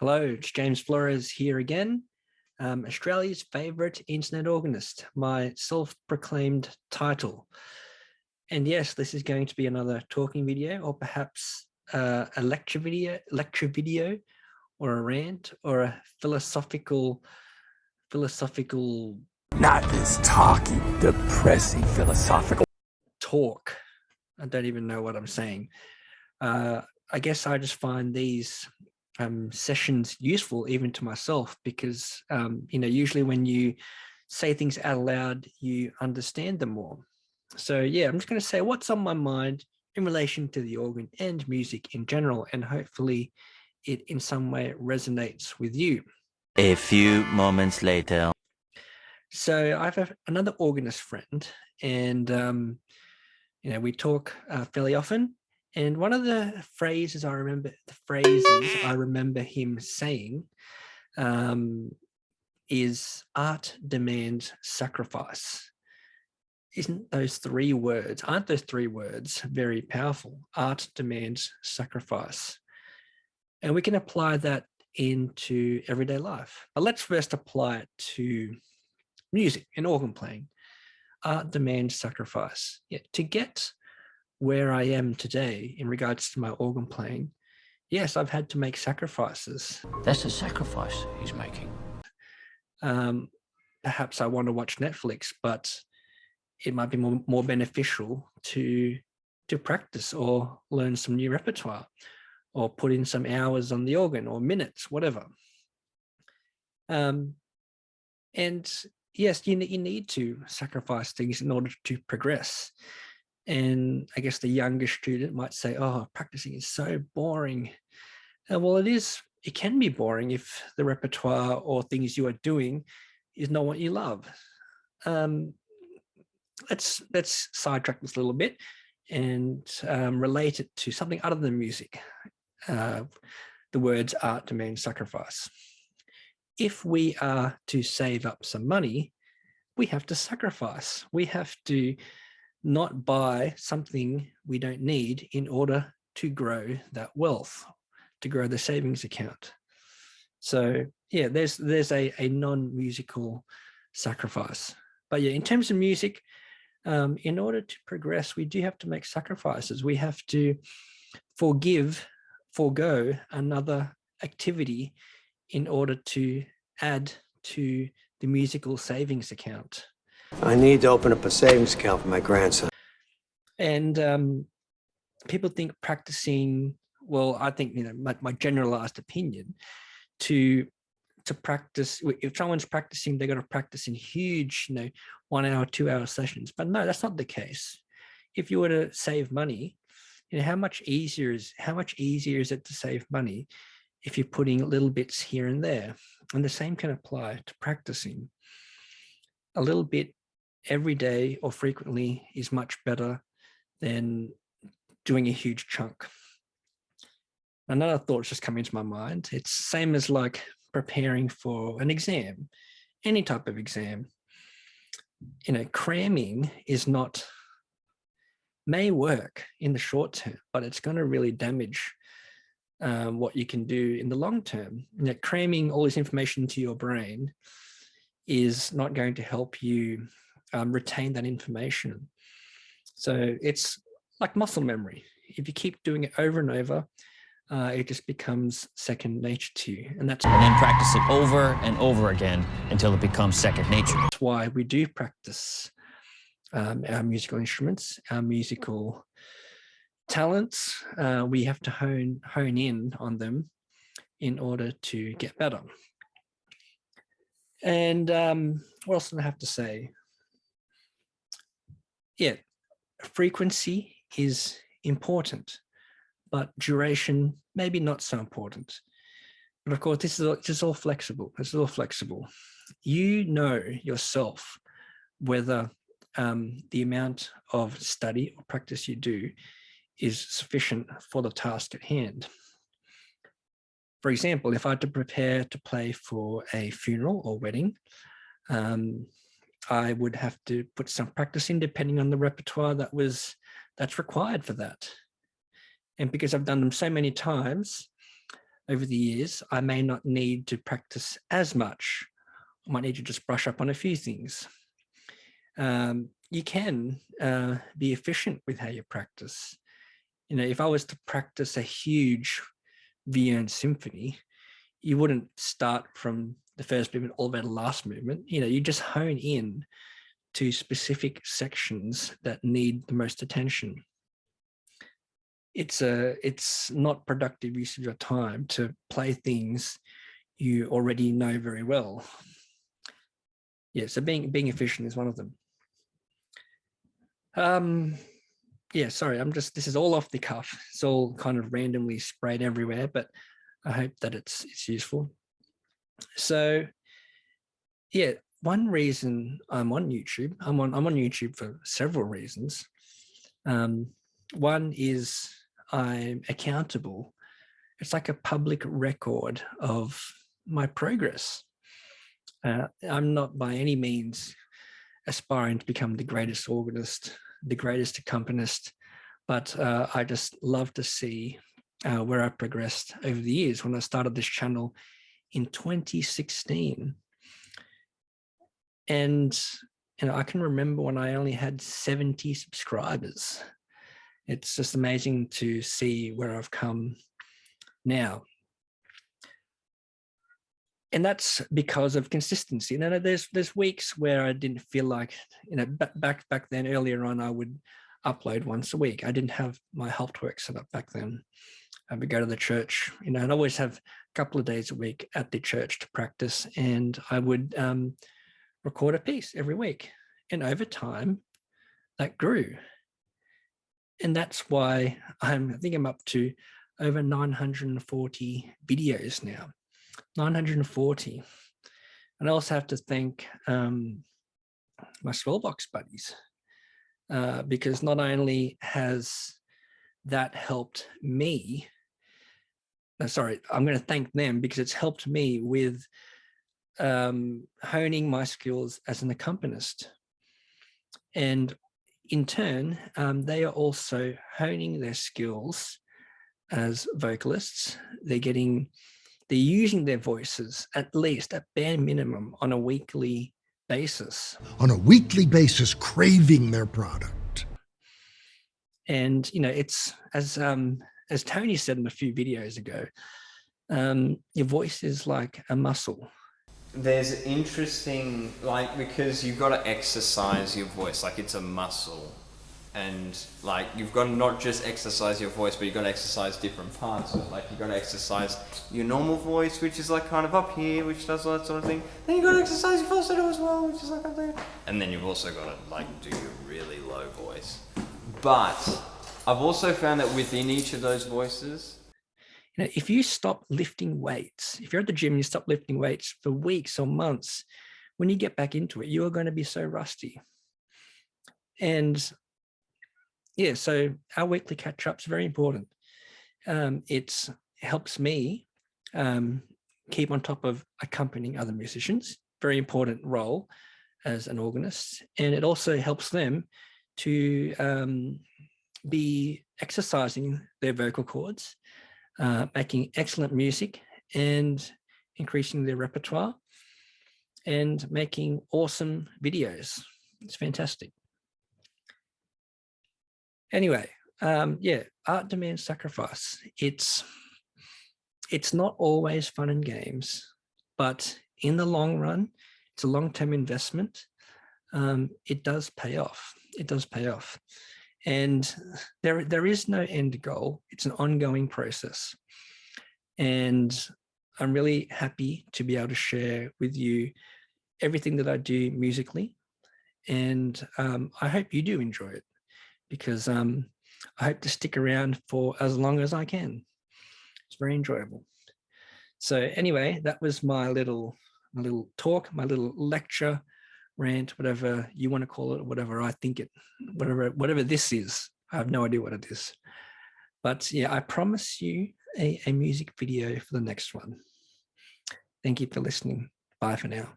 Hello, it's James Flores here again, Australia's favourite internet organist, my self-proclaimed title. And yes, this is going to be another talking video, or perhaps a lecture video, or a rant, or a philosophical. Not this talky, depressing philosophical talk. I don't even know what I'm saying. I guess I just find these sessions useful even to myself because, usually when you say things out loud, you understand them more. So yeah, I'm just going to say what's on my mind in relation to the organ and music in general, and hopefully it in some way resonates with you. A few moments later. So I have another organist friend, and we talk fairly often. And one of the phrases I remember him saying is art demands sacrifice. Aren't those three words very powerful? Art demands sacrifice. And we can apply that into everyday life. But let's first apply it to music and organ playing. Art demands sacrifice. Yeah, to get where I am today in regards to my organ playing, yes, I've had to make sacrifices. That's a sacrifice he's making. Perhaps I want to watch Netflix, but it might be more beneficial to practice or learn some new repertoire or put in some hours on the organ or minutes, whatever. And yes, you need to sacrifice things in order to progress. And I guess the younger student might say, oh, practicing is so boring. Well, it can be boring if the repertoire or things you are doing is not what you love. Let's sidetrack this a little bit and relate it to something other than music. The words art demands sacrifice. If we are to save up some money, we have to sacrifice. We have to not buy something we don't need in order to grow that wealth, to grow the savings account. So yeah, there's a non-musical sacrifice. But yeah, in terms of music, in order to progress, we do have to make sacrifices. We have to forego another activity in order to add to the musical savings account. I need to open up a savings account for my grandson. And people think practicing, well, I think, my generalized opinion, to practice, if someone's practicing, they're going to practice in huge, 1 hour, 2 hour sessions. But no, that's not the case. If you were to save money, how much easier is it to save money if you're putting little bits here and there? And the same can apply to practicing. A little bit every day or frequently is much better than doing a huge chunk. Another thought's just come into my mind. It's the same as like preparing for an exam, any type of exam. Cramming may work in the short term, but it's going to really damage what you can do in the long term. Cramming all this information into your brain is not going to help you retain that information. So it's like muscle memory. If you keep doing it over and over, it just becomes second nature to you. And then practice it over and over again until it becomes second nature. That's why we do practice our musical instruments, our musical talents. We have to hone in on them in order to get better. And what else do I have to say? Yeah, frequency is important, but duration maybe not so important. But of course, this is all flexible. This is all flexible. You know yourself whether the amount of study or practice you do is sufficient for the task at hand. For example, if I had to prepare to play for a funeral or wedding, I would have to put some practice in depending on the repertoire that's required for that. And because I've done them so many times, over the years, I may not need to practice as much. I might need to just brush up on a few things. You can be efficient with how you practice. You know, if I was to practice a huge Vierne symphony, you wouldn't start from the first movement all the way to the last movement. You know, you just hone in to specific sections that need the most attention. It's not productive use of your time to play things you already know very well. Yeah, so being efficient is one of them. Yeah, sorry, this is all off the cuff. It's all kind of randomly sprayed everywhere, but I hope that it's useful. So yeah, one reason I'm on YouTube, I'm on YouTube for several reasons. One is I'm accountable. It's like a public record of my progress. I'm not by any means aspiring to become the greatest organist, the greatest accompanist, but I just love to see where I progressed over the years. When I started this channel in 2016, and I can remember when I only had 70 subscribers. It's just amazing to see where I've come now. And that's because of consistency. There's weeks where I didn't feel like, back then, earlier on, I would upload once a week. I didn't have my Helpedwork set up back then. I would go to the church, I'd always have a couple of days a week at the church to practice, and I would record a piece every week. And over time, that grew. And that's why I think I'm up to over 940 videos now. 940. And I also have to thank my Swellbox buddies, because not only has that helped me, I'm going to thank them because it's helped me with honing my skills as an accompanist. And in turn, they are also honing their skills as vocalists. They're using their voices, at least at bare minimum, on a weekly basis. On a weekly basis, craving their product. And, it's as Tony said in a few videos ago, your voice is like a muscle. There's interesting, because you've got to exercise your voice, it's a muscle. And you've got to not just exercise your voice, but you've got to exercise different parts of it. You've got to exercise your normal voice, which is kind of up here, which does all that sort of thing. Then you've got to exercise your falsetto as well, which is up there. And then you've also got to do your really low voice. But I've also found that within each of those voices, if you stop lifting weights, if you're at the gym and you stop lifting weights for weeks or months, when you get back into it, you are going to be so rusty. And yeah, so our weekly catch-up is very important. It helps me keep on top of accompanying other musicians, very important role as an organist. And it also helps them to be exercising their vocal cords, making excellent music and increasing their repertoire and making awesome videos. It's fantastic. Anyway, yeah, art demands sacrifice. It's not always fun and games, but in the long run, it's a long-term investment. It does pay off. It does pay off. And there is no end goal. It's an ongoing process. And I'm really happy to be able to share with you everything that I do musically. And I hope you do enjoy it, because I hope to stick around for as long as I can. It's very enjoyable. So anyway, that was my little talk, my little lecture, rant, whatever you want to call it, whatever I think it, whatever this is. I have no idea what it is. But yeah, I promise you a music video for the next one. Thank you for listening. Bye for now.